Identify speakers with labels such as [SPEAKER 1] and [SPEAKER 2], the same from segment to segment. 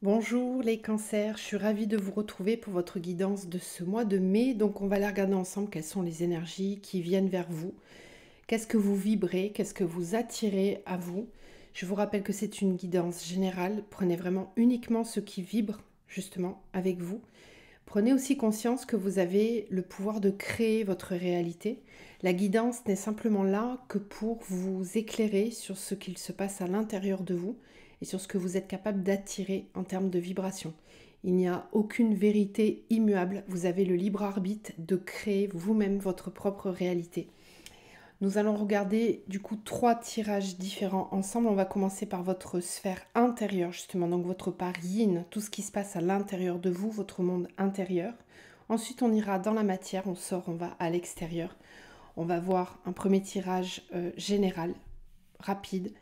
[SPEAKER 1] Bonjour les cancers, je suis ravie de vous retrouver pour votre guidance de ce mois de mai. Donc on va aller regarder ensemble quelles sont les énergies qui viennent vers vous. Qu'est-ce que vous vibrez, qu'est-ce que vous attirez à vous. Je vous rappelle que c'est une guidance générale. Prenez vraiment uniquement ce qui vibre justement avec vous. Prenez aussi conscience que vous avez le pouvoir de créer votre réalité. La guidance n'est simplement là que pour vous éclairer sur ce qu'il se passe à l'intérieur de vous et sur ce que vous êtes capable d'attirer en termes de vibration. Il n'y a aucune vérité immuable. Vous avez le libre arbitre de créer vous-même votre propre réalité. Nous allons regarder du coup 3 tirages différents ensemble. On va commencer par votre sphère intérieure justement, donc votre part yin, tout ce qui se passe à l'intérieur de vous, votre monde intérieur. Ensuite on ira dans la matière, on sort, on va à l'extérieur. On va voir un premier tirage général, rapide,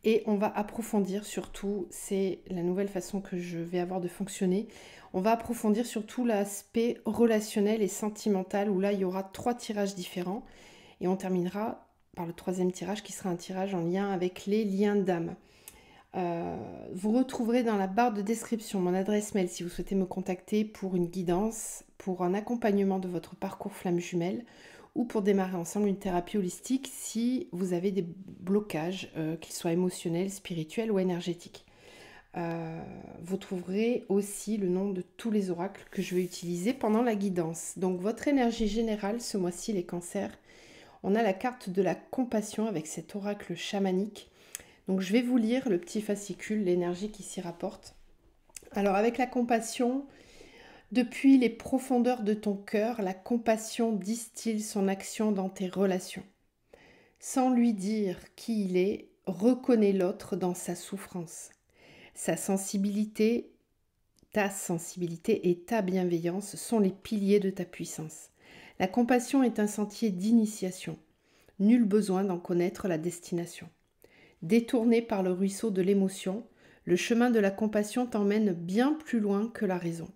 [SPEAKER 1] et on va approfondir surtout, c'est la nouvelle façon que je vais avoir de fonctionner, on va approfondir surtout l'aspect relationnel et sentimental où là il y aura 3 tirages différents. Et on terminera par le 3e tirage qui sera un tirage en lien avec les liens d'âme. Vous retrouverez dans la barre de description mon adresse mail si vous souhaitez me contacter pour une guidance, pour un accompagnement de votre parcours flamme jumelle ou pour démarrer ensemble une thérapie holistique si vous avez des blocages, qu'ils soient émotionnels, spirituels ou énergétiques. Vous trouverez aussi le nom de tous les oracles que je vais utiliser pendant la guidance. Donc votre énergie générale ce mois-ci les cancers, on a la carte de la compassion avec cet oracle chamanique. Donc je vais vous lire le petit fascicule, l'énergie qui s'y rapporte. Alors avec la compassion, depuis les profondeurs de ton cœur, la compassion distille son action dans tes relations. Sans lui dire qui il est, reconnais l'autre dans sa souffrance. Sa sensibilité, ta sensibilité et ta bienveillance sont les piliers de ta puissance. La compassion est un sentier d'initiation. Nul besoin d'en connaître la destination. Détourné par le ruisseau de l'émotion, le chemin de la compassion t'emmène bien plus loin que la raison.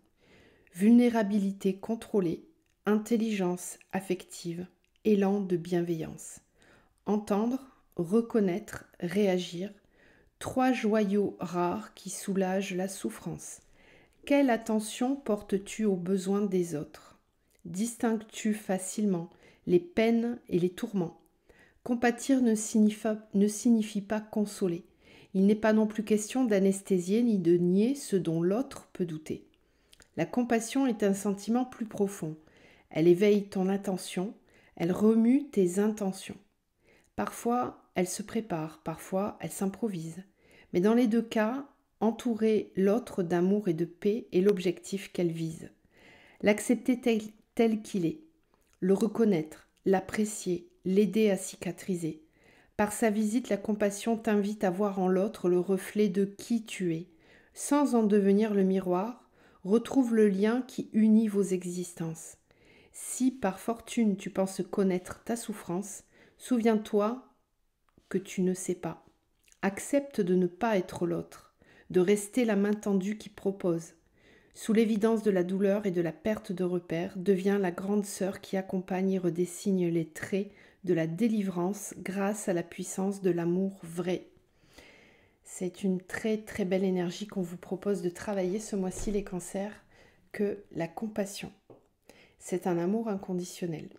[SPEAKER 1] Vulnérabilité contrôlée, intelligence affective, élan de bienveillance. Entendre, reconnaître, réagir, 3 joyaux rares qui soulagent la souffrance. Quelle attention portes-tu aux besoins des autres? Distingues-tu facilement les peines et les tourments? Compatir ne signifie pas consoler. Il n'est pas non plus question d'anesthésier ni de nier ce dont l'autre peut douter. La compassion est un sentiment plus profond. Elle éveille ton attention, elle remue tes intentions. Parfois, elle se prépare, parfois, elle s'improvise. Mais dans les 2 cas, entourer l'autre d'amour et de paix est l'objectif qu'elle vise. L'accepter tel qu'il est, le reconnaître, l'apprécier, l'aider à cicatriser. Par sa visite, la compassion t'invite à voir en l'autre le reflet de qui tu es. Sans en devenir le miroir, retrouve le lien qui unit vos existences. Si par fortune tu penses connaître ta souffrance, souviens-toi que tu ne sais pas. Accepte de ne pas être l'autre, de rester la main tendue qui propose. Sous l'évidence de la douleur et de la perte de repères, deviens la grande sœur qui accompagne et redessine les traits de la délivrance grâce à la puissance de l'amour vrai. C'est une très très belle énergie qu'on vous propose de travailler ce mois-ci les cancers, que la compassion. C'est un amour inconditionnel.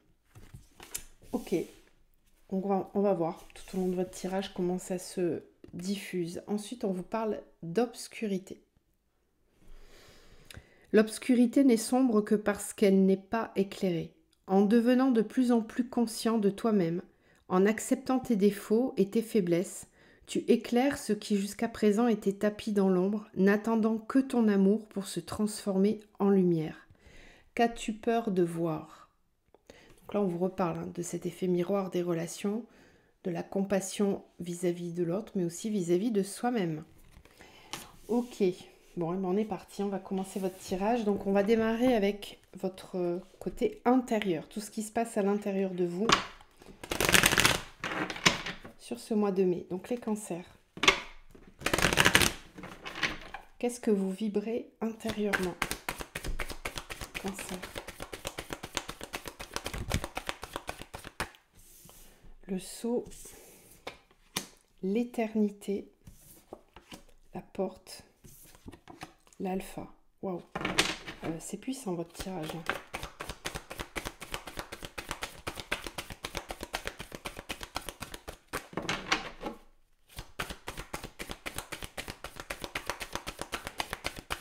[SPEAKER 1] Ok, on va voir tout au long de votre tirage comment ça se diffuse. Ensuite, on vous parle d'obscurité. L'obscurité n'est sombre que parce qu'elle n'est pas éclairée. En devenant de plus en plus conscient de toi-même, en acceptant tes défauts et tes faiblesses, tu éclaires ce qui jusqu'à présent était tapis dans l'ombre, n'attendant que ton amour pour se transformer en lumière. Qu'as-tu peur de voir? Donc là, on vous reparle de cet effet miroir des relations, de la compassion vis-à-vis de l'autre, mais aussi vis-à-vis de soi-même. Ok. Bon, on est parti, on va commencer votre tirage. Donc on va démarrer avec votre côté intérieur, tout ce qui se passe à l'intérieur de vous sur ce mois de mai. Donc les cancers. Qu'est-ce que vous vibrez intérieurement? Cancer. Le sceau, l'éternité, la porte, L'alpha. Waouh. C'est puissant votre tirage. Hein.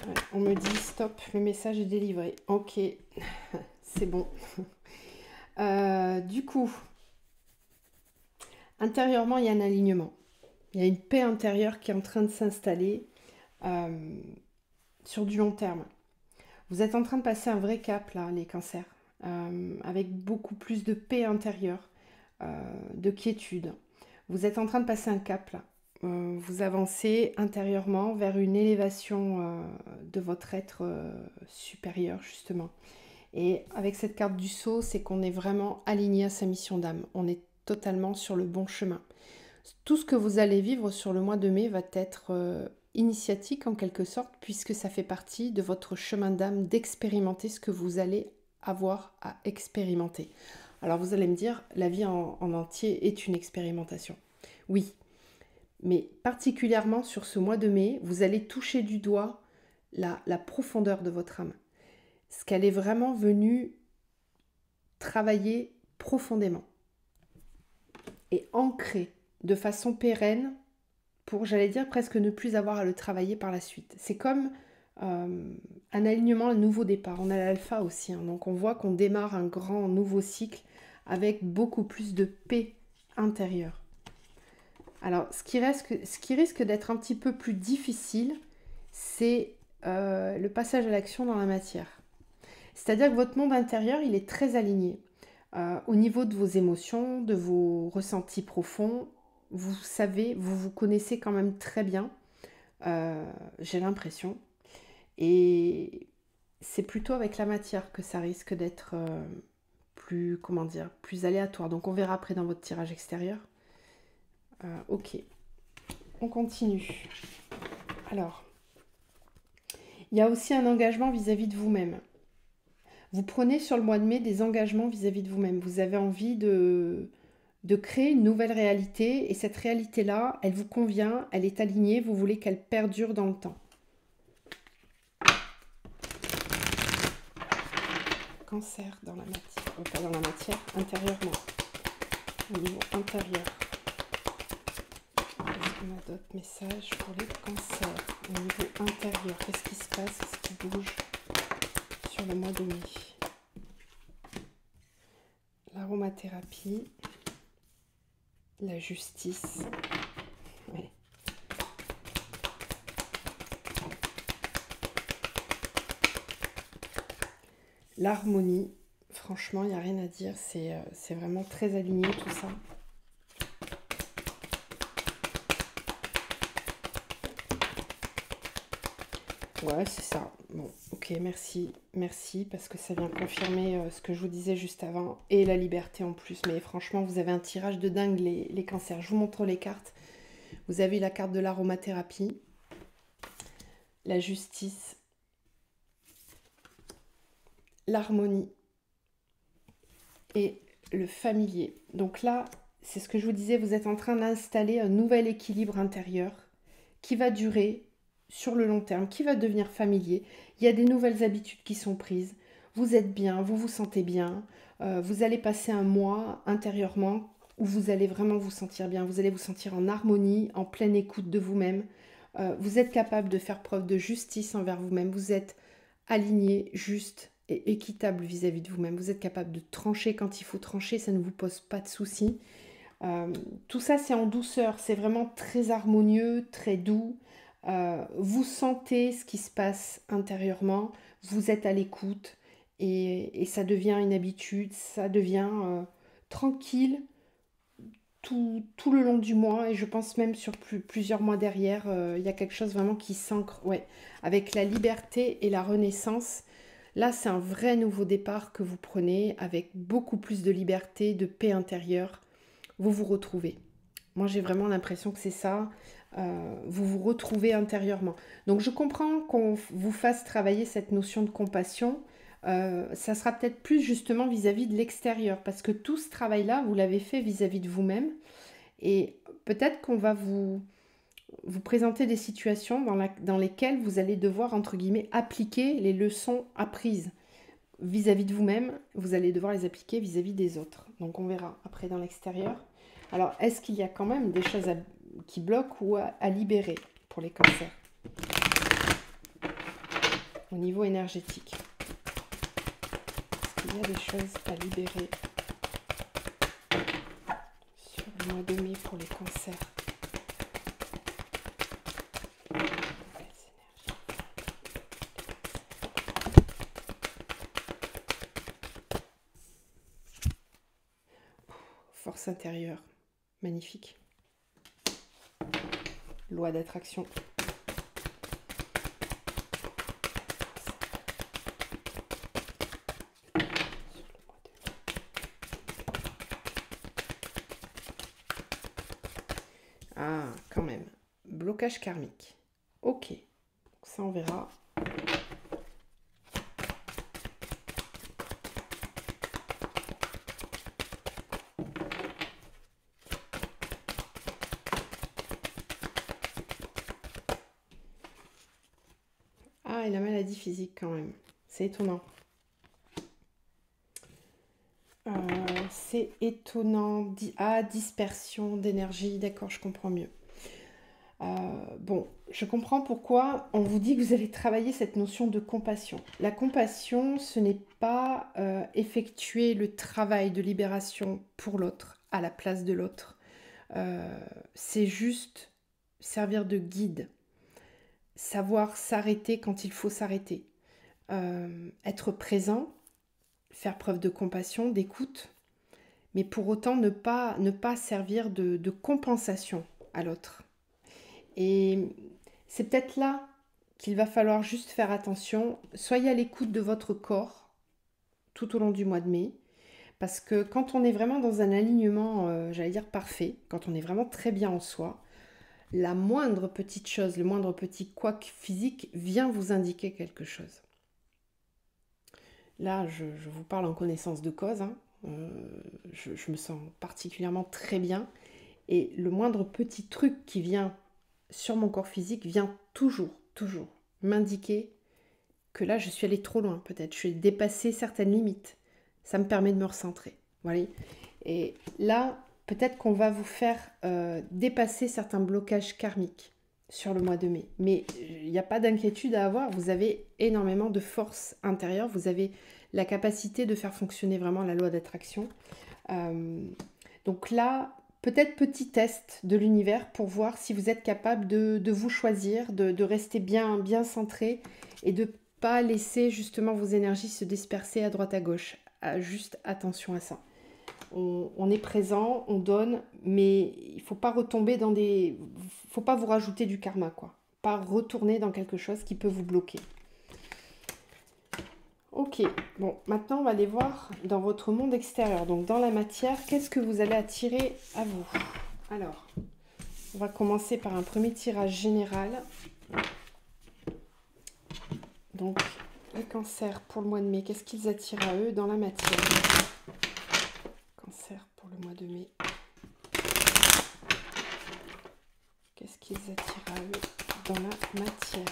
[SPEAKER 1] Ouais, on me dit stop, le message est délivré. Ok, c'est bon. Du coup, intérieurement, il y a un alignement. Il y a une paix intérieure qui est en train de s'installer sur du long terme. Vous êtes en train de passer un vrai cap, là, les cancers, avec beaucoup plus de paix intérieure, de quiétude. Vous êtes en train de passer un cap, là. Vous avancez intérieurement vers une élévation de votre être supérieur, justement. Et avec cette carte du sceau, c'est qu'on est vraiment aligné à sa mission d'âme. On est totalement sur le bon chemin. Tout ce que vous allez vivre sur le mois de mai va être initiatique en quelque sorte, puisque ça fait partie de votre chemin d'âme d'expérimenter ce que vous allez avoir à expérimenter. Alors vous allez me dire, la vie en entier est une expérimentation. Oui, mais particulièrement sur ce mois de mai, vous allez toucher du doigt la profondeur de votre âme. Ce qu'elle est vraiment venue travailler profondément et ancrer de façon pérenne pour, j'allais dire, presque ne plus avoir à le travailler par la suite. C'est comme un alignement, un nouveau départ. On a l'alpha aussi, hein, donc on voit qu'on démarre un grand nouveau cycle avec beaucoup plus de paix intérieure. Alors, ce qui risque d'être un petit peu plus difficile, c'est le passage à l'action dans la matière. C'est-à-dire que votre monde intérieur, il est très aligné. Au niveau de vos émotions, de vos ressentis profonds, vous savez, vous vous connaissez quand même très bien, j'ai l'impression. Et c'est plutôt avec la matière que ça risque d'être plus, comment dire, plus aléatoire. Donc on verra après dans votre tirage extérieur. Ok, on continue. Alors, il y a aussi un engagement vis-à-vis de vous-même. Vous prenez sur le mois de mai des engagements vis-à-vis de vous-même. Vous avez envie de créer une nouvelle réalité et cette réalité-là, elle vous convient, elle est alignée, vous voulez qu'elle perdure dans le temps. Cancer dans la matière, pas dans la matière, intérieurement, au niveau intérieur. Est-ce qu'on a d'autres messages pour les cancers au niveau intérieur? Qu'est-ce qui se passe? Qu'est-ce qui bouge sur le mois de mai? L'aromathérapie, la justice. Ouais. L'harmonie, franchement, il n'y a rien à dire. C'est vraiment très aligné tout ça. Ouais, c'est ça. Bon, ok, merci. Merci, parce que ça vient confirmer ce que je vous disais juste avant. Et la liberté en plus. Mais franchement, vous avez un tirage de dingue, les cancers. Je vous montre les cartes. Vous avez la carte de l'aromathérapie, la justice, l'harmonie et le familier. Donc là, c'est ce que je vous disais, vous êtes en train d'installer un nouvel équilibre intérieur qui va durer sur le long terme, qui va devenir familier. Il y a des nouvelles habitudes qui sont prises. Vous êtes bien, vous vous sentez bien. Vous allez passer un mois intérieurement où vous allez vraiment vous sentir bien. Vous allez vous sentir en harmonie, en pleine écoute de vous-même. Vous êtes capable de faire preuve de justice envers vous-même. Vous êtes aligné, juste et équitable vis-à-vis de vous-même. Vous êtes capable de trancher quand il faut trancher. Ça ne vous pose pas de soucis. Tout ça, c'est en douceur. C'est vraiment très harmonieux, très doux. Vous sentez ce qui se passe intérieurement, vous êtes à l'écoute et ça devient une habitude, ça devient tranquille tout le long du mois et je pense même sur plusieurs mois derrière, il y a quelque chose vraiment qui s'ancre, ouais, avec la liberté et la renaissance. Là, c'est un vrai nouveau départ que vous prenez avec beaucoup plus de liberté, de paix intérieure. Vous vous retrouvez. Moi, j'ai vraiment l'impression que c'est ça. Vous vous retrouvez intérieurement. Donc, je comprends qu'on vous fasse travailler cette notion de compassion. Ça sera peut-être plus justement vis-à-vis de l'extérieur, parce que tout ce travail-là, vous l'avez fait vis-à-vis de vous-même. Et peut-être qu'on va vous présenter des situations dans lesquelles vous allez devoir, entre guillemets, appliquer les leçons apprises vis-à-vis de vous-même. Vous allez devoir les appliquer vis-à-vis des autres. Donc on verra après dans l'extérieur. Alors, est-ce qu'il y a quand même des choses qui bloquent ou à libérer pour les cancers au niveau énergétique? Est-ce qu'il y a des choses à libérer sur le mois de mai pour les cancers? Force intérieure, magnifique. Loi d'attraction. Ah, quand même. Blocage karmique. Ok. Ça, on verra. Ah, et la maladie physique quand même. C'est étonnant. C'est étonnant. Ah, dispersion d'énergie. D'accord, je comprends mieux. Bon, je comprends pourquoi on vous dit que vous allez travailler cette notion de compassion. La compassion, ce n'est pas effectuer le travail de libération pour l'autre, à la place de l'autre. C'est juste servir de guide. Savoir s'arrêter quand il faut s'arrêter. Être présent, faire preuve de compassion, d'écoute, mais pour autant ne pas servir de compensation à l'autre. Et c'est peut-être là qu'il va falloir juste faire attention. Soyez à l'écoute de votre corps tout au long du mois de mai. Parce que quand on est vraiment dans un alignement, j'allais dire parfait, quand on est vraiment très bien en soi, la moindre petite chose, le moindre petit couac physique vient vous indiquer quelque chose. Là, je vous parle en connaissance de cause. Hein. Je me sens particulièrement très bien. Et le moindre petit truc qui vient sur mon corps physique vient toujours m'indiquer que là, je suis allée trop loin, peut-être. Je suis dépassé certaines limites. Ça me permet de me recentrer. Voilà. Et là, peut-être qu'on va vous faire dépasser certains blocages karmiques sur le mois de mai. Mais il n'y a pas d'inquiétude à avoir. Vous avez énormément de force intérieure. Vous avez la capacité de faire fonctionner vraiment la loi d'attraction. Donc là, peut-être petit test de l'univers pour voir si vous êtes capable de vous choisir, de rester bien centré et de ne pas laisser justement vos énergies se disperser à droite à gauche. Juste attention à ça. On est présent, on donne, mais il ne faut pas retomber dans des... faut pas vous rajouter du karma, quoi. Pas retourner dans quelque chose qui peut vous bloquer. Ok, bon, maintenant on va aller voir dans votre monde extérieur, donc dans la matière, qu'est-ce que vous allez attirer à vous? Alors, on va commencer par un premier tirage général. Donc, les cancers pour le mois de mai, qu'est-ce qu'ils attirent à eux dans la matière? Cancer pour le mois de mai. Qu'est-ce qu'ils attirent à eux dans la matière?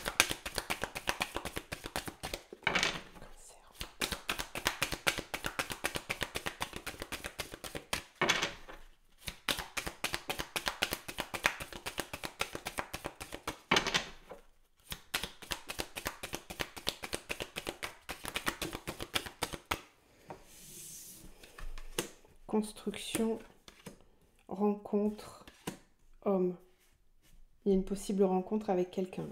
[SPEAKER 1] Construction, rencontre, homme. Il y a une possible rencontre avec quelqu'un.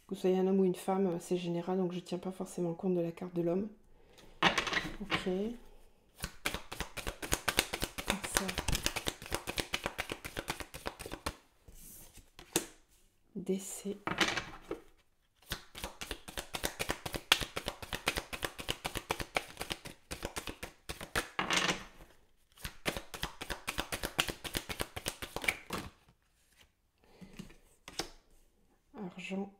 [SPEAKER 1] Que vous soyez un homme ou une femme, c'est général, donc je ne tiens pas forcément compte de la carte de l'homme. Ok. Cancer. Décès. Argent,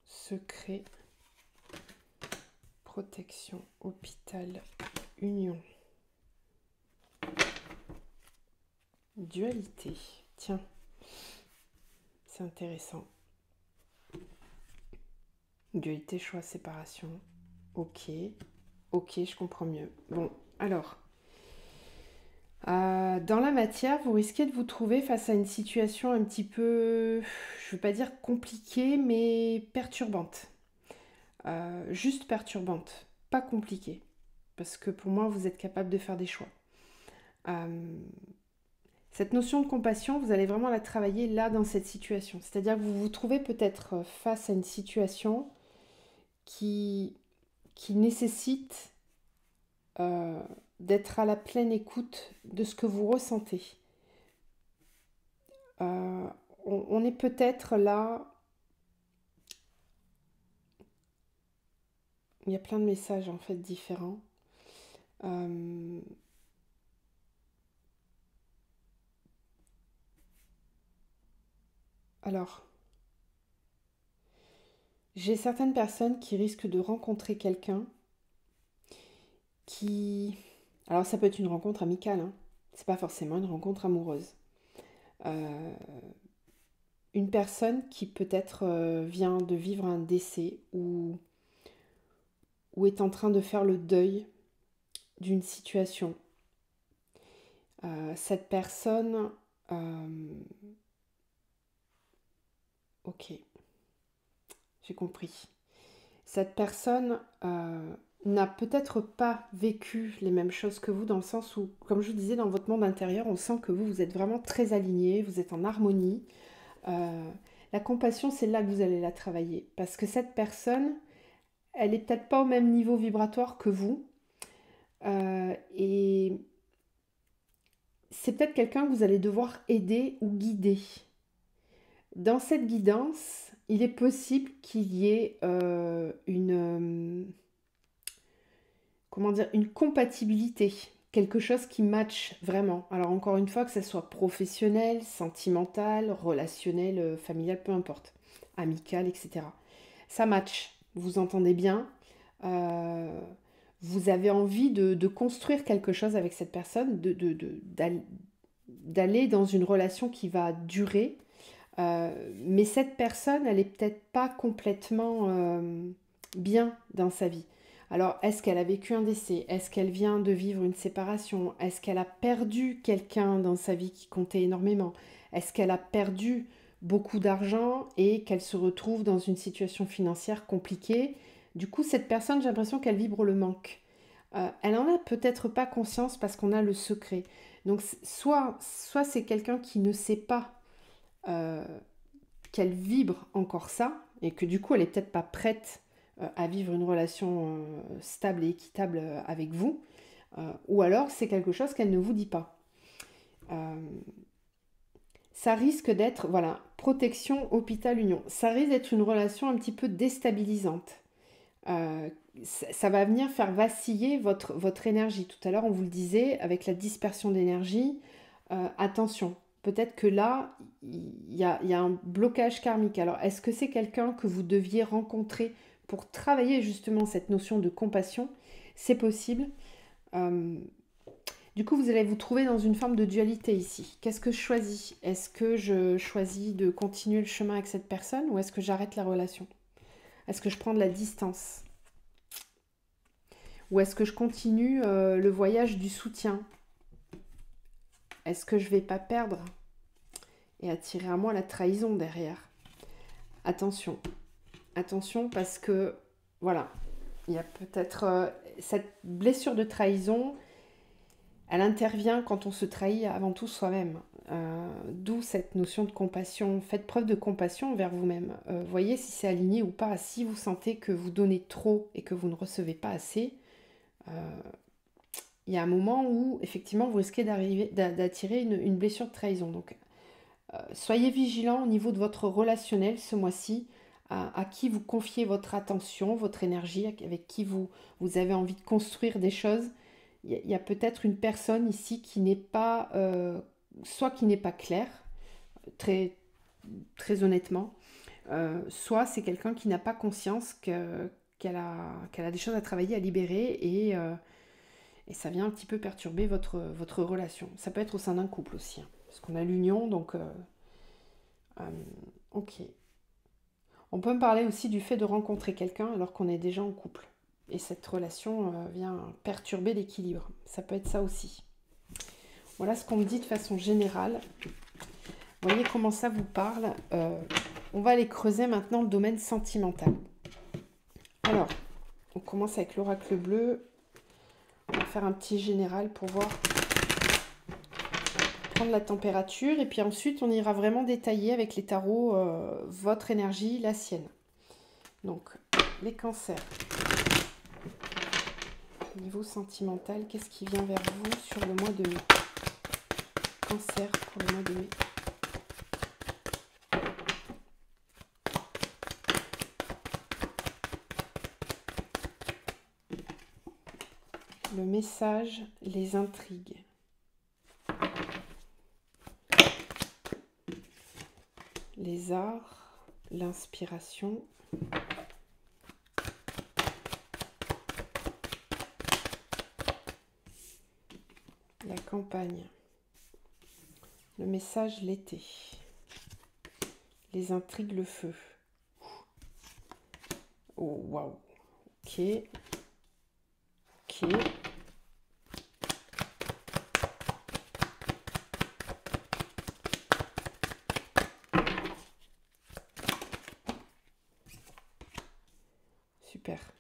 [SPEAKER 1] secret, protection, hôpital, union, dualité. Tiens, c'est intéressant. Dualité, choix, séparation. Ok, ok, je comprends mieux. Bon, alors, dans la matière, vous risquez de vous trouver face à une situation un petit peu, je ne veux pas dire compliquée, mais perturbante. Juste perturbante, pas compliquée. Parce que pour moi, vous êtes capable de faire des choix. Euh, Cette notion de compassion, vous allez vraiment la travailler là dans cette situation. C'est-à-dire que vous vous trouvez peut-être face à une situation qui, qui nécessite euh, d'être à la pleine écoute de ce que vous ressentez. Euh, on est peut-être là, il y a plein de messages en fait différents. Euh, alors, j'ai certaines personnes qui risquent de rencontrer quelqu'un qui... Alors ça peut être une rencontre amicale, hein. C'est pas forcément une rencontre amoureuse. Euh, une personne qui peut-être vient de vivre un décès ou est en train de faire le deuil d'une situation. Cette personne... ok, j'ai compris. Cette personne n'a peut-être pas vécu les mêmes choses que vous, dans le sens où, comme je vous disais, dans votre monde intérieur, on sent que vous êtes vraiment très aligné, vous êtes en harmonie. Euh, la compassion, c'est là que vous allez la travailler. Parce que cette personne, elle est peut-être pas au même niveau vibratoire que vous. Et c'est peut-être quelqu'un que vous allez devoir aider ou guider. Dans cette guidance, il est possible qu'il y ait comment dire, une compatibilité, quelque chose qui matche vraiment. Alors encore une fois, que ce soit professionnel, sentimental, relationnel, familial, peu importe, amical, etc. Ça match, vous entendez bien, euh, vous avez envie de construire quelque chose avec cette personne, d'aller dans une relation qui va durer. Mais cette personne, elle est peut-être pas complètement bien dans sa vie. Alors, est-ce qu'elle a vécu un décès? Est-ce qu'elle vient de vivre une séparation? Est-ce qu'elle a perdu quelqu'un dans sa vie qui comptait énormément? Est-ce qu'elle a perdu beaucoup d'argent et qu'elle se retrouve dans une situation financière compliquée? Du coup, cette personne, j'ai l'impression qu'elle vibre le manque. Elle en a peut-être pas conscience parce qu'on a le secret. Donc, soit c'est quelqu'un qui ne sait pas euh, qu'elle vibre encore ça et que du coup elle est peut-être pas prête à vivre une relation stable et équitable avec vous, ou alors c'est quelque chose qu'elle ne vous dit pas. Euh, Ça risque d'être, voilà, protection, hôpital, union. Ça risque d'être une relation un petit peu déstabilisante. Euh, ça va venir faire vaciller votre énergie. Tout à l'heure, on vous le disait, avec la dispersion d'énergie, attention, peut-être que là, il y a un blocage karmique. Alors, est-ce que c'est quelqu'un que vous deviez rencontrer pour travailler justement cette notion de compassion? C'est possible. Euh, du coup, vous allez vous trouver dans une forme de dualité ici. Qu'est-ce que je choisis? Est-ce que je choisis de continuer le chemin avec cette personne ou est-ce que j'arrête la relation? Est-ce que je prends de la distance? Ou est-ce que je continue le voyage du soutien? Est-ce que je vais pas perdre et attirer à moi la trahison derrière? Attention, attention parce que voilà, il y a peut-être cette blessure de trahison, elle intervient quand on se trahit avant tout soi-même. D'où cette notion de compassion. Faites preuve de compassion envers vous-même. Voyez si c'est aligné ou pas. Si vous sentez que vous donnez trop et que vous ne recevez pas assez, il y a un moment où effectivement vous risquez d'attirer une blessure de trahison. Donc soyez vigilant au niveau de votre relationnel ce mois-ci, à qui vous confiez votre attention, votre énergie, avec qui vous avez envie de construire des choses. Il y a peut-être une personne ici qui n'est pas, soit qui n'est pas claire, très, très honnêtement, soit c'est quelqu'un qui n'a pas conscience qu'elle a des choses à travailler, à libérer, et ça vient un petit peu perturber votre relation. Ça peut être au sein d'un couple aussi, hein, parce qu'on a l'union, donc Ok. On peut me parler aussi du fait de rencontrer quelqu'un alors qu'on est déjà en couple. Et cette relation vient perturber l'équilibre. Ça peut être ça aussi. Voilà ce qu'on me dit de façon générale. Vous voyez comment ça vous parle. On va aller creuser maintenant le domaine sentimental. Alors, on commence avec l'oracle bleu. On va faire un petit général pour voir, prendre la température. Et puis ensuite, on ira vraiment détailler avec les tarots votre énergie, la sienne. Donc, les cancers. Niveau sentimental, qu'est-ce qui vient vers vous sur le mois de mai? Cancer pour le mois de mai. Le message, les intrigues. Les arts, l'inspiration. La campagne. Le message, l'été. Les intrigues, le feu. Oh, waouh. Ok. Ok. Super.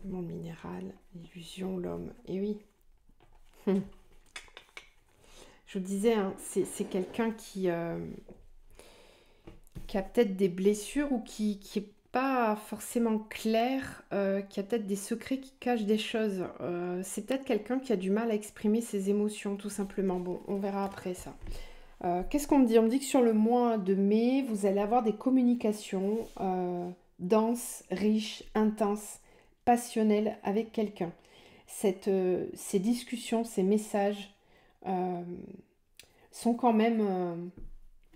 [SPEAKER 1] Le monde minéral, l'illusion, l'homme. Et oui. Je vous disais, hein, c'est quelqu'un qui a peut-être des blessures ou qui est pas forcément clair, qui a peut-être des secrets qui cachent des choses. C'est peut-être quelqu'un qui a du mal à exprimer ses émotions, tout simplement. Bon, on verra après ça. Qu'est-ce qu'on me dit? On me dit que sur le mois de mai, vous allez avoir des communications denses, riches, intenses, passionnelles avec quelqu'un. Ces discussions, ces messages euh, sont quand même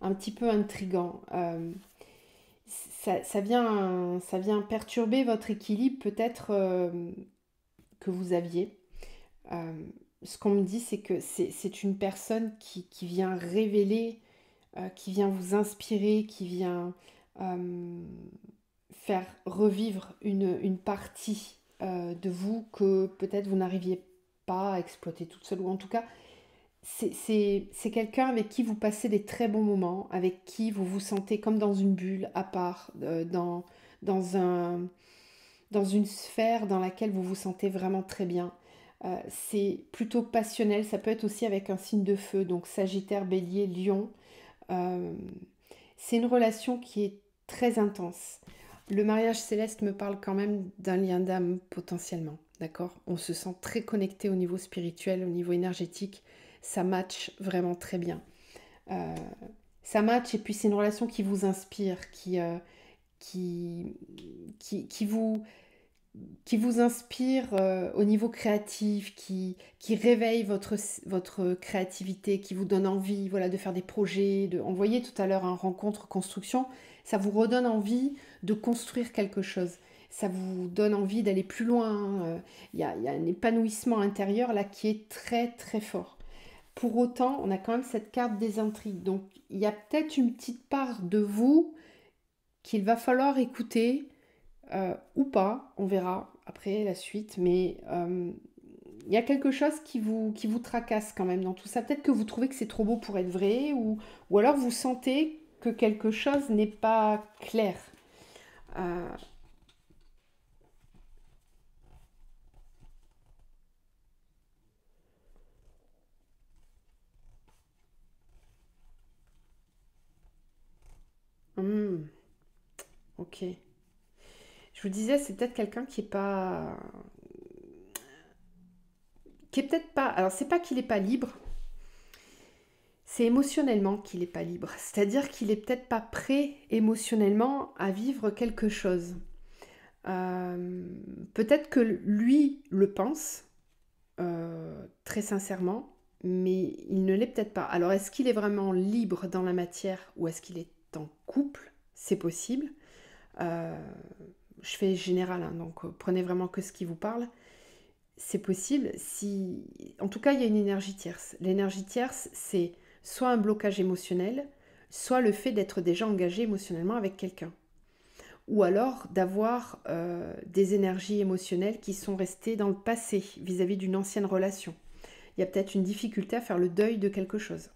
[SPEAKER 1] un petit peu intrigants. Ça vient perturber votre équilibre peut-être que vous aviez. Euh, Ce qu'on me dit, c'est que c'est une personne qui vient révéler, qui vient vous inspirer, qui vient euh, faire revivre une partie de vous que peut-être vous n'arriviez pas à exploiter toute seule, ou en tout cas, c'est quelqu'un avec qui vous passez des très bons moments, avec qui vous vous sentez comme dans une bulle à part, dans dans une sphère dans laquelle vous vous sentez vraiment très bien. C'est plutôt passionnel, ça peut être aussi avec un signe de feu, donc Sagittaire, Bélier, Lion. Euh, c'est une relation qui est très intense. Le mariage céleste me parle quand même d'un lien d'âme potentiellement, d'accord? On se sent très connecté au niveau spirituel, au niveau énergétique. Ça match vraiment très bien. Euh, Ça match et puis c'est une relation qui vous inspire, qui, qui vous, qui vous inspire au niveau créatif, qui réveille votre créativité, qui vous donne envie, voilà, de faire des projets. On voyait tout à l'heure un rencontre construction, ça vous redonne envie de construire quelque chose. Ça vous donne envie d'aller plus loin. Il y a un épanouissement intérieur là qui est très très fort. Pour autant, on a quand même cette carte des intrigues. Donc, il y a peut-être une petite part de vous qu'il va falloir écouter ou pas, on verra après la suite, mais il y a quelque chose qui vous tracasse quand même dans tout ça. Peut-être que vous trouvez que c'est trop beau pour être vrai, ou alors vous sentez que quelque chose n'est pas clair. Euh, hmm, ok. Je vous disais, c'est peut-être quelqu'un qui est peut-être pas, alors c'est pas qu'il est pas libre, c'est émotionnellement qu'il est pas libre. C'est-à-dire qu'il est peut-être pas prêt émotionnellement à vivre quelque chose. Euh, Peut-être que lui le pense, très sincèrement, mais il ne l'est peut-être pas. Alors, est-ce qu'il est vraiment libre dans la matière ou est-ce qu'il est en couple? C'est possible. Euh, je fais général, hein, donc prenez vraiment que ce qui vous parle. C'est possible si... En tout cas, il y a une énergie tierce. L'énergie tierce, c'est soit un blocage émotionnel, soit le fait d'être déjà engagé émotionnellement avec quelqu'un. Ou alors d'avoir des énergies émotionnelles qui sont restées dans le passé vis-à-vis d'une ancienne relation. Il y a peut-être une difficulté à faire le deuil de quelque chose.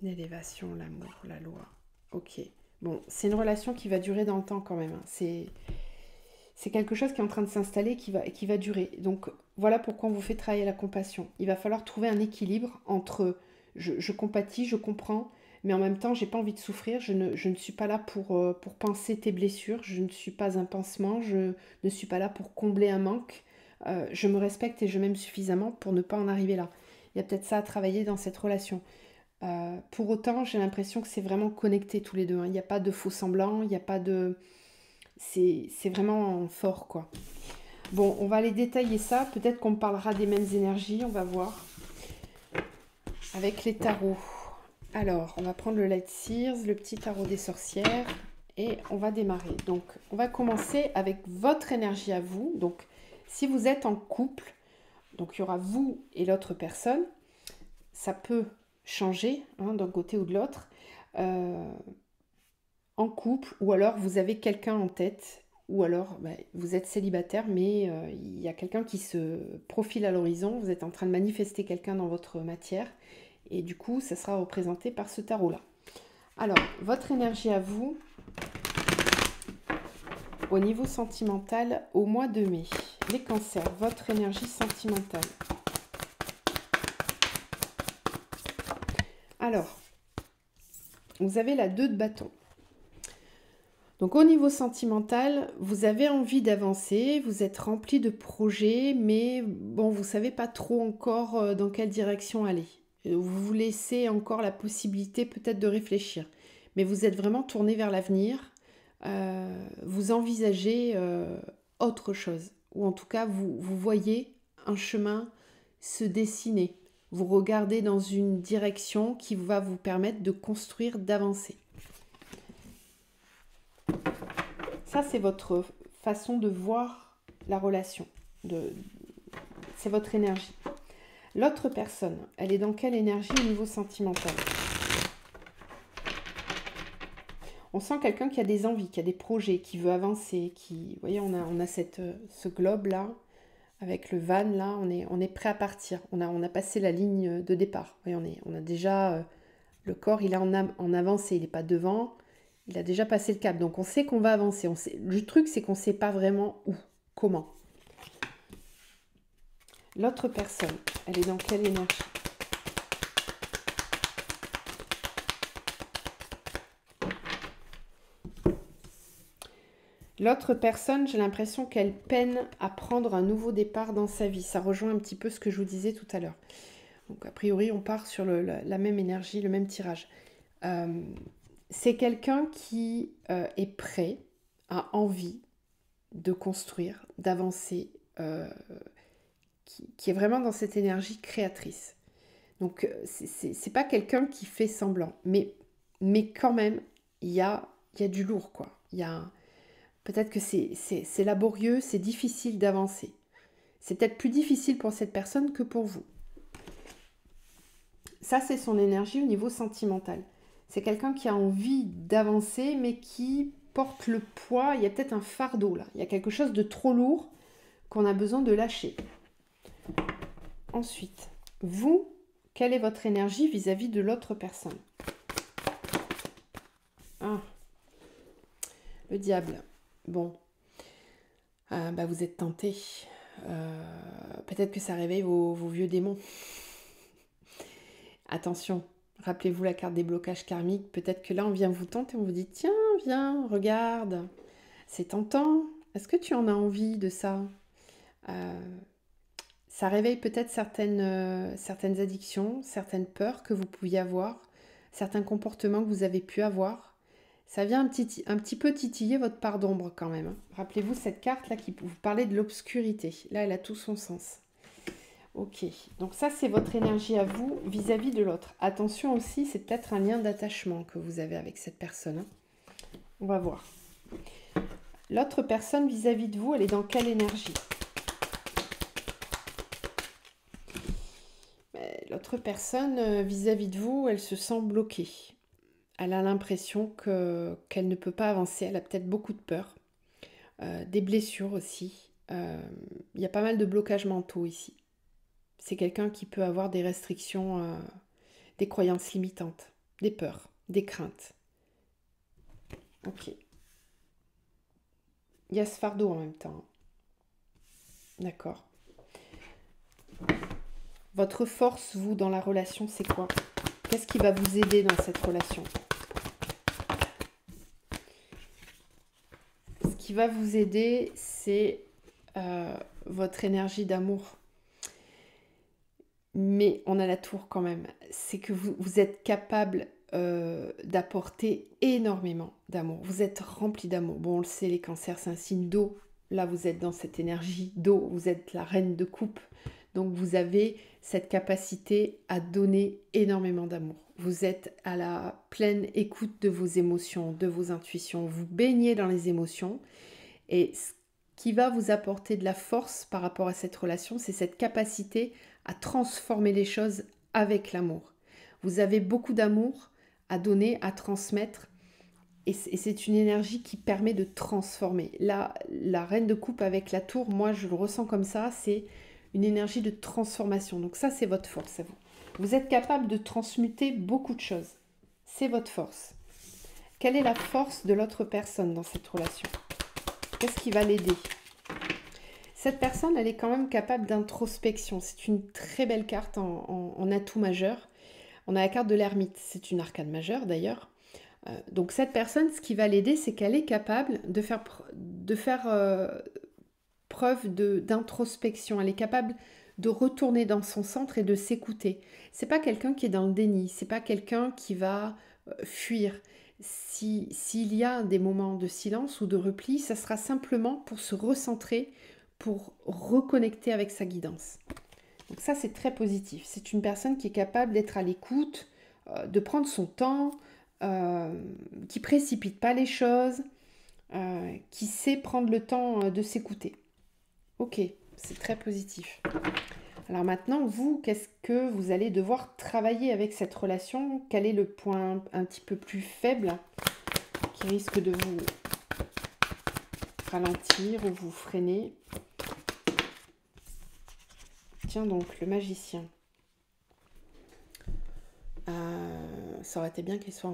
[SPEAKER 1] L'élévation, l'amour, la loi. Ok. Bon, c'est une relation qui va durer dans le temps quand même. Hein. C'est quelque chose qui est en train de s'installer, qui va durer. Donc voilà pourquoi on vous fait travailler la compassion. Il va falloir trouver un équilibre entre je compatis, je comprends, mais en même temps, j'ai pas envie de souffrir. Je ne suis pas là pour panser tes blessures. Je ne suis pas un pansement. Je ne suis pas là pour combler un manque. Je me respecte et je m'aime suffisamment pour ne pas en arriver là. Il y a peut-être ça à travailler dans cette relation. Pour autant, j'ai l'impression que c'est vraiment connecté tous les deux. Hein. Il n'y a pas de faux semblant, il n'y a pas de... C'est vraiment fort, quoi. Bon, on va aller détailler ça. Peut-être qu'on parlera des mêmes énergies, on va voir. Avec les tarots. Alors, on va prendre le Light Seers, le petit tarot des sorcières. Et on va démarrer. Donc, on va commencer avec votre énergie à vous. Donc, si vous êtes en couple, donc il y aura vous et l'autre personne. Ça peut changer hein, d'un côté ou de l'autre, en couple, ou alors vous avez quelqu'un en tête, ou alors vous êtes célibataire, mais il y a quelqu'un qui se profile à l'horizon, vous êtes en train de manifester quelqu'un dans votre matière, et du coup, ça sera représenté par ce tarot-là. Alors, votre énergie à vous, au niveau sentimental, au mois de mai. Les cancers, votre énergie sentimentale. Alors, vous avez la 2 de bâton. Donc au niveau sentimental, vous avez envie d'avancer, vous êtes rempli de projets, mais bon, vous ne savez pas trop encore dans quelle direction aller. Vous vous laissez encore la possibilité peut-être de réfléchir. Mais vous êtes vraiment tourné vers l'avenir, vous envisagez autre chose. Ou en tout cas, vous voyez un chemin se dessiner. Vous regardez dans une direction qui va vous permettre de construire, d'avancer. Ça, c'est votre façon de voir la relation. C'est votre énergie. L'autre personne, elle est dans quelle énergie au niveau sentimental? On sent quelqu'un qui a des envies, qui a des projets, qui veut avancer, qui... Vous voyez, on a ce globe-là, avec le van, là, on est prêt à partir. On a passé la ligne de départ. Vous voyez, on a déjà... le corps, il est en avancée, il n'est pas devant. Il a déjà passé le cap. Donc, on sait qu'on va avancer. Le truc, c'est qu'on ne sait pas vraiment où, comment. L'autre personne, elle est dans quelle énergie? L'autre personne, j'ai l'impression qu'elle peine à prendre un nouveau départ dans sa vie. Ça rejoint un petit peu ce que je vous disais tout à l'heure. Donc, a priori, on part sur la même énergie, le même tirage. C'est quelqu'un qui est prêt, a envie de construire, d'avancer, qui est vraiment dans cette énergie créatrice. Donc, c'est pas quelqu'un qui fait semblant, mais quand même, il y a du lourd, quoi. Peut-être que c'est laborieux, c'est difficile d'avancer. C'est peut-être plus difficile pour cette personne que pour vous. Ça, c'est son énergie au niveau sentimental. C'est quelqu'un qui a envie d'avancer, mais qui porte le poids. Il y a peut-être un fardeau, là. Il y a quelque chose de trop lourd qu'on a besoin de lâcher. Ensuite, vous, quelle est votre énergie vis-à-vis de l'autre personne? Ah, le diable. Bon, vous êtes tenté. Peut-être que ça réveille vos vieux démons. Attention, rappelez-vous la carte des blocages karmiques. Peut-être que là, on vient vous tenter, on vous dit, tiens, viens, regarde, c'est tentant. Est-ce que tu en as envie de ça? Ça réveille peut-être certaines addictions, certaines peurs que vous pouviez avoir, certains comportements que vous avez pu avoir. Ça vient un petit peu titiller votre part d'ombre quand même. Hein. Rappelez-vous cette carte-là qui vous parlait de l'obscurité. Là, elle a tout son sens. Ok, donc ça c'est votre énergie à vous vis-à-vis de l'autre. Attention aussi, c'est peut-être un lien d'attachement que vous avez avec cette personne. Hein. On va voir. L'autre personne vis-à-vis de vous, elle est dans quelle énergie? L'autre personne, vis-à-vis de vous, elle se sent bloquée. Elle a l'impression qu'elle ne peut pas avancer. Elle a peut-être beaucoup de peur. Des blessures aussi. Il y a pas mal de blocages mentaux ici. C'est quelqu'un qui peut avoir des restrictions, des croyances limitantes, des peurs, des craintes. Ok. Il y a ce fardeau en même temps. D'accord. Votre force, vous, dans la relation, c'est quoi? Qu'est-ce qui va vous aider dans cette relation? Ce qui va vous aider, c'est votre énergie d'amour. Mais on a la tour quand même. C'est que vous êtes capable d'apporter énormément d'amour. Vous êtes rempli d'amour. Bon, on le sait, les cancers, c'est un signe d'eau. Là, vous êtes dans cette énergie d'eau. Vous êtes la reine de coupe. Donc, vous avez cette capacité à donner énormément d'amour. Vous êtes à la pleine écoute de vos émotions, de vos intuitions. Vous baignez dans les émotions. Et ce qui va vous apporter de la force par rapport à cette relation, c'est cette capacité à transformer les choses avec l'amour. Vous avez beaucoup d'amour à donner, à transmettre, et c'est une énergie qui permet de transformer. Là, la reine de coupe avec la tour, moi je le ressens comme ça, c'est une énergie de transformation. Donc ça, c'est votre force à vous. Vous êtes capable de transmuter beaucoup de choses. C'est votre force. Quelle est la force de l'autre personne dans cette relation? Qu'est-ce qui va l'aider? Cette personne, elle est quand même capable d'introspection. C'est une très belle carte en atout majeur. On a la carte de l'ermite. C'est une arcane majeure d'ailleurs. Donc cette personne, ce qui va l'aider, c'est qu'elle est capable de faire preuve d'introspection. Elle est capable de retourner dans son centre et de s'écouter. C'est pas quelqu'un qui est dans le déni. C'est pas quelqu'un qui va fuir. S'il y a des moments de silence ou de repli, ça sera simplement pour se recentrer, pour reconnecter avec sa guidance. Donc ça, c'est très positif. C'est une personne qui est capable d'être à l'écoute, de prendre son temps, qui précipite pas les choses, qui sait prendre le temps de s'écouter. Ok, c'est très positif. Alors maintenant, vous, qu'est-ce que vous allez devoir travailler avec cette relation? Quel est le point un petit peu plus faible qui risque de vous ralentir ou vous freiner? Tiens donc, le magicien. Ça aurait été bien qu'il soit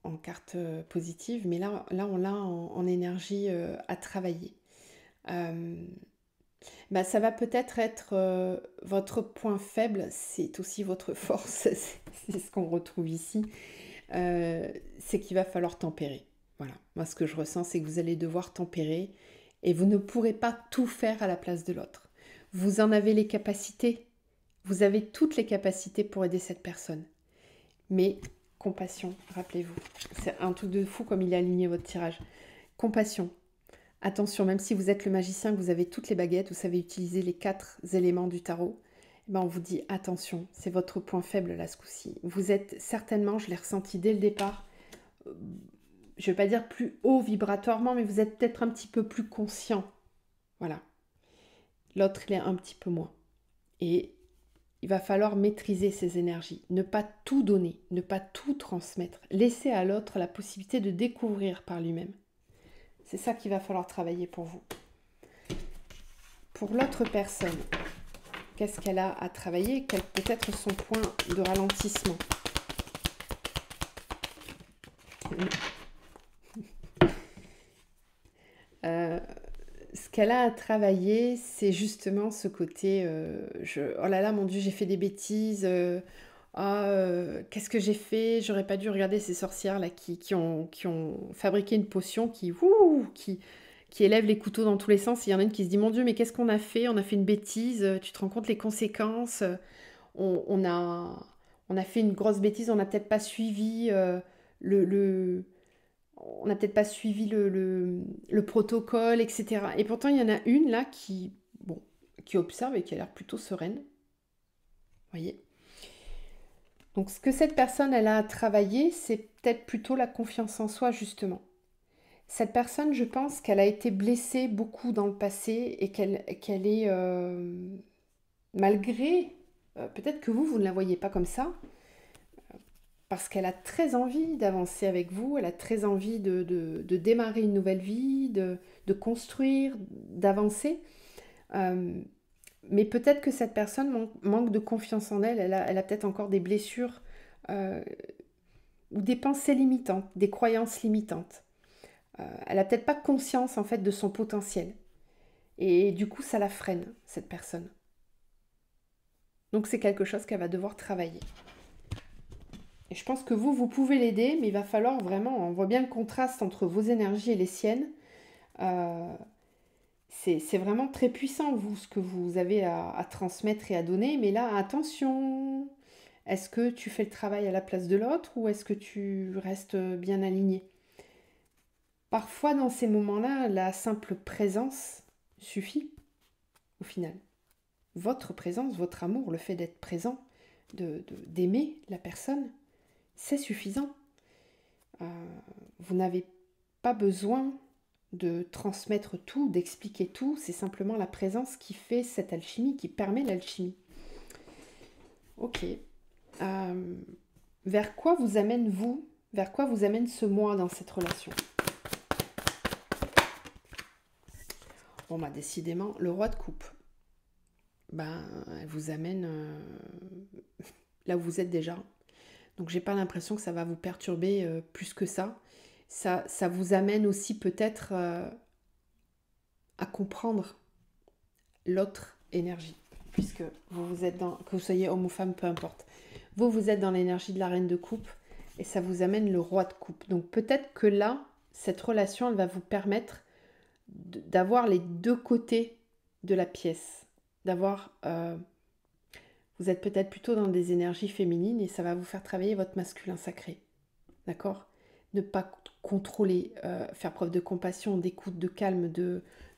[SPEAKER 1] en carte positive, mais là on l'a en énergie à travailler. Ça va peut-être être votre point faible, c'est aussi votre force, c'est ce qu'on retrouve ici. C'est qu'il va falloir tempérer. Voilà, moi ce que je ressens, c'est que vous allez devoir tempérer et vous ne pourrez pas tout faire à la place de l'autre. Vous en avez les capacités, vous avez toutes les capacités pour aider cette personne. Mais compassion, rappelez-vous. C'est un truc de fou comme il a aligné votre tirage. Compassion. Attention, même si vous êtes le magicien, que vous avez toutes les baguettes, vous savez utiliser les 4 éléments du tarot, on vous dit attention, c'est votre point faible là ce coup-ci. Vous êtes certainement, je l'ai ressenti dès le départ, je ne vais pas dire plus haut vibratoirement, mais vous êtes peut-être un petit peu plus conscient. Voilà. L'autre, il est un petit peu moins. Et il va falloir maîtriser ses énergies, ne pas tout donner, ne pas tout transmettre. Laisser à l'autre la possibilité de découvrir par lui-même. C'est ça qu'il va falloir travailler pour vous. Pour l'autre personne, qu'est-ce qu'elle a à travailler? Quel peut être son point de ralentissement? Ce qu'elle a à travailler, c'est justement ce côté oh là là, mon Dieu, j'ai fait des bêtises. Qu'est-ce que j'ai fait? J'aurais pas dû regarder ces sorcières là qui ont fabriqué une potion qui élève les couteaux dans tous les sens. Il y en a une qui se dit, mon Dieu, mais qu'est-ce qu'on a fait? On a fait une bêtise. Tu te rends compte les conséquences? On a fait une grosse bêtise. On n'a peut-être pas suivi on n'a peut-être pas suivi le protocole, etc. Et pourtant, il y en a une là qui observe et qui a l'air plutôt sereine. Voyez. Donc, ce que cette personne, elle a à travailler, c'est peut-être plutôt la confiance en soi, justement. Cette personne, je pense qu'elle a été blessée beaucoup dans le passé et qu'elle est, malgré peut-être que vous ne la voyez pas comme ça, parce qu'elle a très envie d'avancer avec vous, elle a très envie de démarrer une nouvelle vie, de construire, d'avancer. Euh, mais peut-être que cette personne manque de confiance en elle, elle a peut-être encore des blessures euh, ou des pensées limitantes, des croyances limitantes. Elle a peut-être pas conscience en fait de son potentiel. Et du coup, ça la freine, cette personne. Donc c'est quelque chose qu'elle va devoir travailler. Et je pense que vous pouvez l'aider, mais il va falloir vraiment, on voit bien le contraste entre vos énergies et les siennes. Euh, c'est vraiment très puissant, vous, ce que vous avez à transmettre et à donner. Mais là, attention, est-ce que tu fais le travail à la place de l'autre ou est-ce que tu restes bien aligné? Parfois, dans ces moments-là, la simple présence suffit, au final. Votre présence, votre amour, le fait d'être présent, d'aimer la personne, c'est suffisant. Euh, vous n'avez pas besoin de transmettre tout, d'expliquer tout, c'est simplement la présence qui fait cette alchimie, qui permet l'alchimie. Ok. Euh, vers quoi vous amène vous? Vers quoi vous amène ce moi dans cette relation? Bon, bah décidément, le roi de coupe. Ben, elle vous amène là où vous êtes déjà. Donc j'ai pas l'impression que ça va vous perturber plus que ça. Ça vous amène aussi peut-être à comprendre l'autre énergie, puisque vous êtes dans, que vous soyez homme ou femme, peu importe. Vous êtes dans l'énergie de la reine de coupe et ça vous amène le roi de coupe. Donc peut-être que là, cette relation, elle va vous permettre d'avoir les deux côtés de la pièce. Vous êtes peut-être plutôt dans des énergies féminines et ça va vous faire travailler votre masculin sacré. D'accord? Ne pas contrôler, faire preuve de compassion, d'écoute, de calme,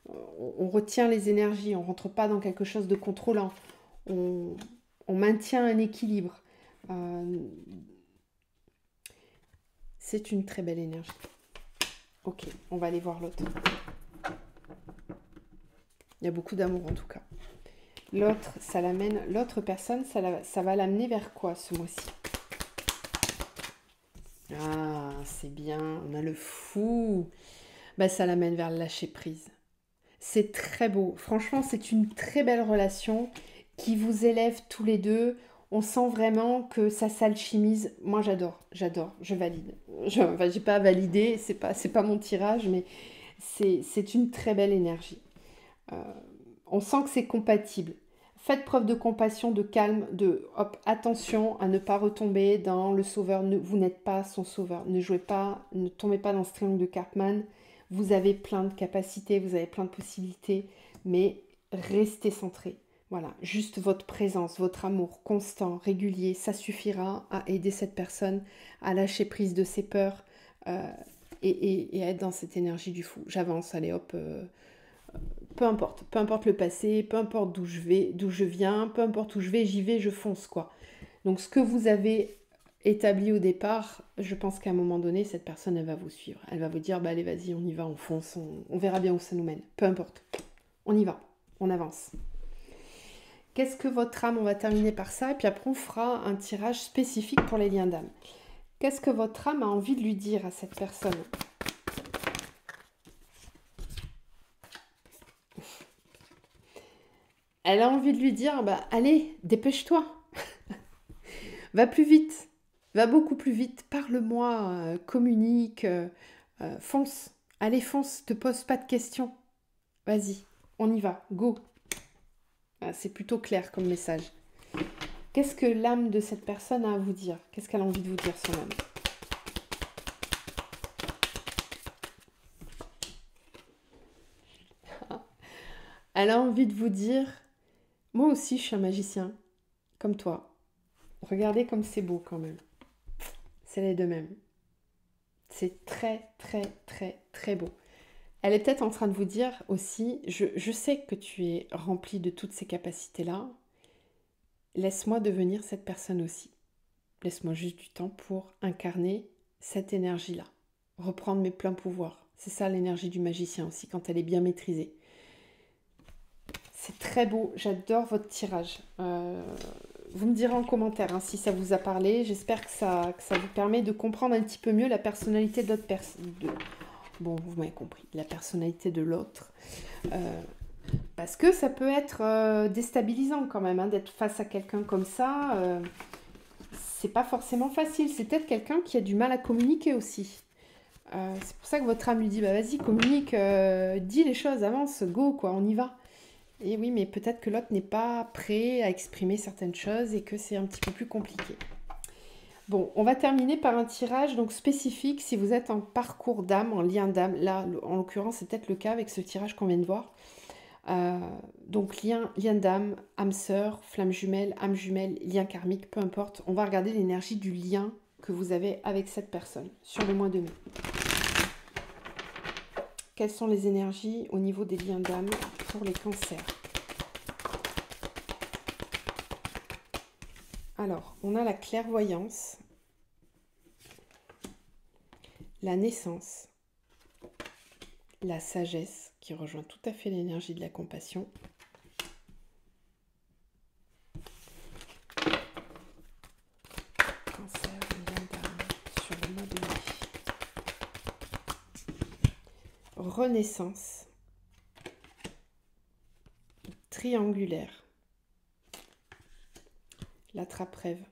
[SPEAKER 1] on retient les énergies, on ne rentre pas dans quelque chose de contrôlant, on, on maintient un équilibre. Euh, c'est une très belle énergie. Ok, on va aller voir l'autre. Il y a beaucoup d'amour en tout cas. L'autre personne, ça va l'amener vers quoi ce mois-ci? Ah, c'est bien, on a le fou. Bah, ça l'amène vers le lâcher prise. C'est très beau. Franchement, c'est une très belle relation qui vous élève tous les deux. On sent vraiment que ça s'alchimise. Moi, j'adore, je valide. Enfin, j'ai pas validé, c'est pas mon tirage, mais c'est une très belle énergie. Euh, on sent que c'est compatible. Faites preuve de compassion, de calme, de hop, attention à ne pas retomber dans le sauveur. Vous n'êtes pas son sauveur. Ne jouez pas, ne tombez pas dans ce triangle de Cartman. Vous avez plein de capacités, vous avez plein de possibilités, mais restez centré. Voilà, juste votre présence, votre amour constant, régulier, ça suffira à aider cette personne à lâcher prise de ses peurs et à être dans cette énergie du fou. J'avance, allez hop. Peu importe le passé, peu importe d'où je vais, d'où je viens, peu importe où je vais, j'y vais, je fonce quoi. Donc ce que vous avez établi au départ, je pense qu'à un moment donné, cette personne, elle va vous suivre. Elle va vous dire, bah allez, vas-y, on y va, on fonce, on verra bien où ça nous mène. Peu importe. On y va, on avance. Qu'est-ce que votre âme, on va terminer par ça, et puis après on fera un tirage spécifique pour les liens d'âme. Qu'est-ce que votre âme a envie de lui dire à cette personne? Elle a envie de lui dire, bah allez, dépêche-toi, va plus vite, va beaucoup plus vite, parle-moi, communique, fonce, allez fonce, te pose pas de questions, vas-y, on y va, go. Ah, c'est plutôt clair comme message. Qu'est-ce que l'âme de cette personne a à vous dire? Qu'est-ce qu'elle a envie de vous dire, son âme? Elle a envie de vous dire, moi aussi je suis un magicien, comme toi. Regardez comme c'est beau quand même. C'est les deux mêmes. C'est très, très, très, très beau. Elle est peut-être en train de vous dire aussi, je sais que tu es rempli de toutes ces capacités-là, laisse-moi devenir cette personne aussi. Laisse-moi juste du temps pour incarner cette énergie-là, reprendre mes pleins pouvoirs. C'est ça l'énergie du magicien aussi, quand elle est bien maîtrisée. C'est très beau, j'adore votre tirage. Vous me direz en commentaire hein, si ça vous a parlé. J'espère que ça vous permet de comprendre un petit peu mieux la personnalité de l'autre personne. Bon, vous m'avez compris, la personnalité de l'autre. Parce que ça peut être déstabilisant quand même, hein, d'être face à quelqu'un comme ça. C'est pas forcément facile. C'est peut-être quelqu'un qui a du mal à communiquer aussi. C'est pour ça que votre âme lui dit, bah vas-y, communique, dis les choses, avance, go, quoi, on y va. Et oui, mais peut-être que l'autre n'est pas prêt à exprimer certaines choses et que c'est un petit peu plus compliqué. Bon, on va terminer par un tirage donc spécifique si vous êtes en parcours d'âme, en lien d'âme. Là, en l'occurrence, c'est peut-être le cas avec ce tirage qu'on vient de voir. Donc lien d'âme, âme sœur, flamme jumelle, âme jumelle, lien karmique, peu importe. On va regarder l'énergie du lien que vous avez avec cette personne sur le mois de mai. Quelles sont les énergies au niveau des liens d'âme pour les cancers? Alors, on a la clairvoyance, la naissance, la sagesse, qui rejoint tout à fait l'énergie de la compassion, cancer, lien d'âme sur le mois de mai. Renaissance, triangulaire, la trappe-rêve,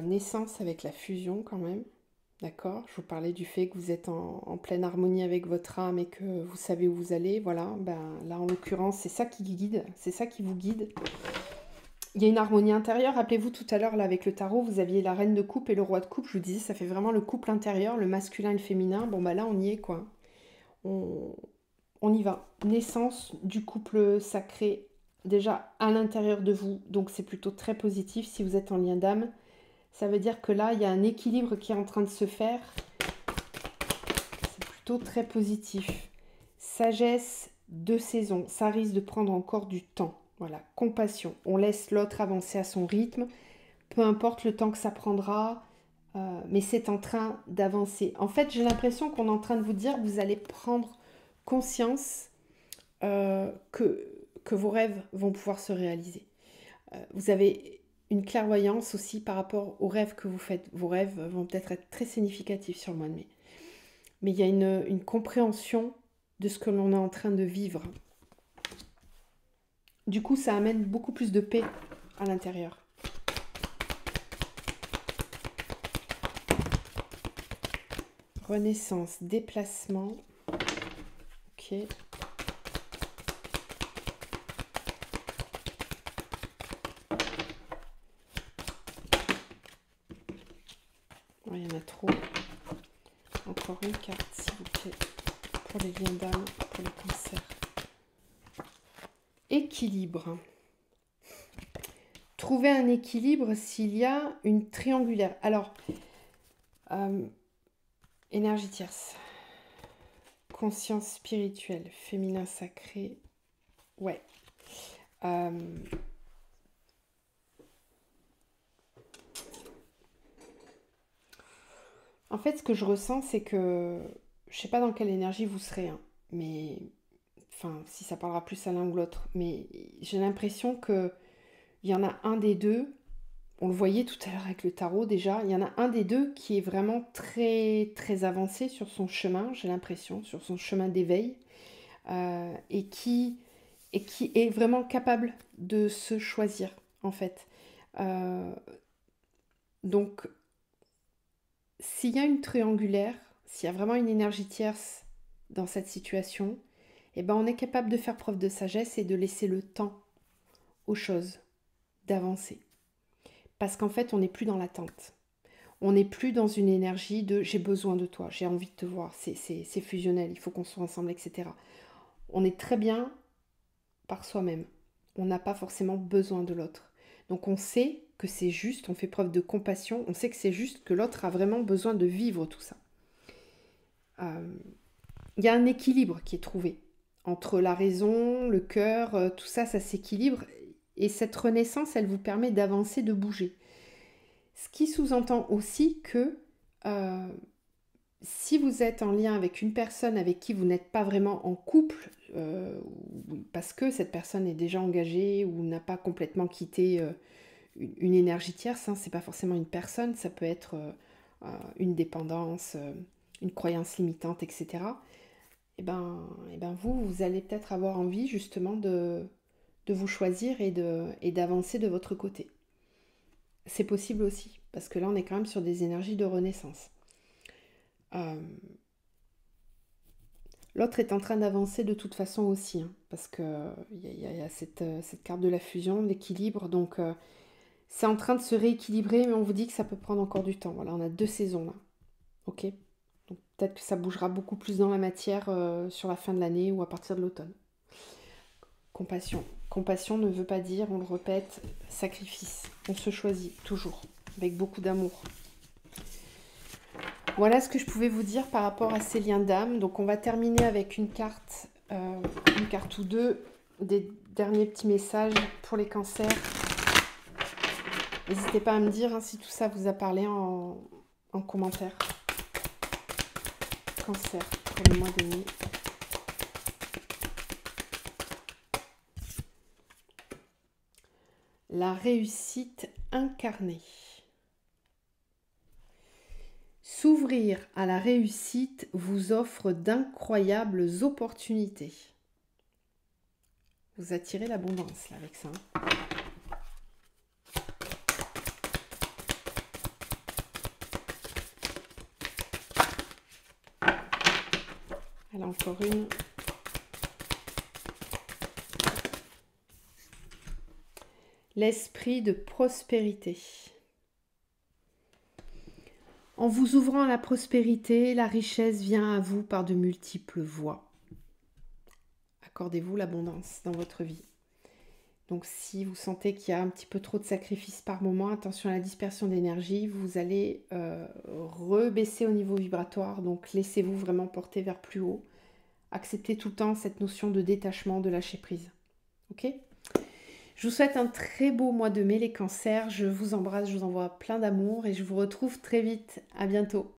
[SPEAKER 1] naissance avec la fusion quand même, d'accord? Je vous parlais du fait que vous êtes en pleine harmonie avec votre âme et que vous savez où vous allez, voilà, ben, là en l'occurrence c'est ça qui guide, c'est ça qui vous guide. Il y a une harmonie intérieure, rappelez-vous tout à l'heure là avec le tarot, vous aviez la reine de coupe et le roi de coupe, je vous disais ça fait vraiment le couple intérieur, le masculin et le féminin, bon bah là on y est quoi, on y va. Naissance du couple sacré déjà à l'intérieur de vous, donc c'est plutôt très positif si vous êtes en lien d'âme. Ça veut dire que là, il y a un équilibre qui est en train de se faire. C'est plutôt très positif. Sagesse de saison. Ça risque de prendre encore du temps. Voilà, compassion. On laisse l'autre avancer à son rythme. Peu importe le temps que ça prendra, mais c'est en train d'avancer. En fait, j'ai l'impression qu'on est en train de vous dire que vous allez prendre conscience que vos rêves vont pouvoir se réaliser. Vous avez une clairvoyance aussi par rapport aux rêves que vous faites. Vos rêves vont peut-être être très significatifs sur le mois de mai. Mais il y a une compréhension de ce que l'on est en train de vivre. Du coup, ça amène beaucoup plus de paix à l'intérieur. Renaissance, déplacement. Ok. Oh, il y en a trop. Encore une carte, s'il vous plaît, pour les liens d'âme, pour les cancers. Équilibre. Trouver un équilibre s'il y a une triangulaire. Alors, énergie tierce. Conscience spirituelle, féminin sacré. Ouais. En fait, ce que je ressens, c'est que je sais pas dans quelle énergie vous serez, hein, mais enfin, si ça parlera plus à l'un ou l'autre, mais j'ai l'impression que il y en a un des deux. On le voyait tout à l'heure avec le tarot déjà. Il y en a un des deux qui est vraiment très très avancé sur son chemin. J'ai l'impression sur son chemin d'éveil et qui est vraiment capable de se choisir en fait. Donc s'il y a une triangulaire, s'il y a vraiment une énergie tierce dans cette situation, eh ben on est capable de faire preuve de sagesse et de laisser le temps aux choses d'avancer. Parce qu'en fait, on n'est plus dans l'attente. On n'est plus dans une énergie de j'ai besoin de toi, j'ai envie de te voir, c'est fusionnel, il faut qu'on soit ensemble, etc. On est très bien par soi-même. On n'a pas forcément besoin de l'autre. Donc on sait que c'est juste, on fait preuve de compassion, on sait que c'est juste que l'autre a vraiment besoin de vivre tout ça. Il y a un équilibre qui est trouvé entre la raison, le cœur, tout ça, ça s'équilibre. Et cette renaissance, elle vous permet d'avancer, de bouger. Ce qui sous-entend aussi que Si vous êtes en lien avec une personne avec qui vous n'êtes pas vraiment en couple, parce que cette personne est déjà engagée ou n'a pas complètement quitté une énergie tierce, hein, c'est pas forcément une personne, ça peut être une dépendance, une croyance limitante, etc. Et ben vous allez peut-être avoir envie justement de vous choisir et d'avancer de votre côté. C'est possible aussi, parce que là on est quand même sur des énergies de renaissance. Euh, L'autre est en train d'avancer de toute façon aussi, hein, parce que y a cette carte de la fusion, de l'équilibre, donc c'est en train de se rééquilibrer, mais on vous dit que ça peut prendre encore du temps. Voilà, on a 2 saisons là, ok? Donc peut-être que ça bougera beaucoup plus dans la matière sur la fin de l'année ou à partir de l'automne. Compassion. Compassion ne veut pas dire, on le répète, sacrifice. On se choisit toujours, avec beaucoup d'amour. Voilà ce que je pouvais vous dire par rapport à ces liens d'âme. Donc on va terminer avec une carte ou deux, des derniers petits messages pour les cancers. N'hésitez pas à me dire si tout ça vous a parlé en commentaire. Cancer pour le mois de mai. La réussite incarnée. S'ouvrir à la réussite vous offre d'incroyables opportunités. Vous attirez l'abondance là avec ça. Alors encore une. L'esprit de prospérité. En vous ouvrant à la prospérité, la richesse vient à vous par de multiples voies. Accordez-vous l'abondance dans votre vie. Donc si vous sentez qu'il y a un petit peu trop de sacrifices par moment, attention à la dispersion d'énergie, vous allez rebaisser au niveau vibratoire, donc laissez-vous vraiment porter vers plus haut. Acceptez tout le temps cette notion de détachement, de lâcher prise. Ok ? Je vous souhaite un très beau mois de mai les cancers, je vous embrasse, je vous envoie plein d'amour et je vous retrouve très vite. À bientôt.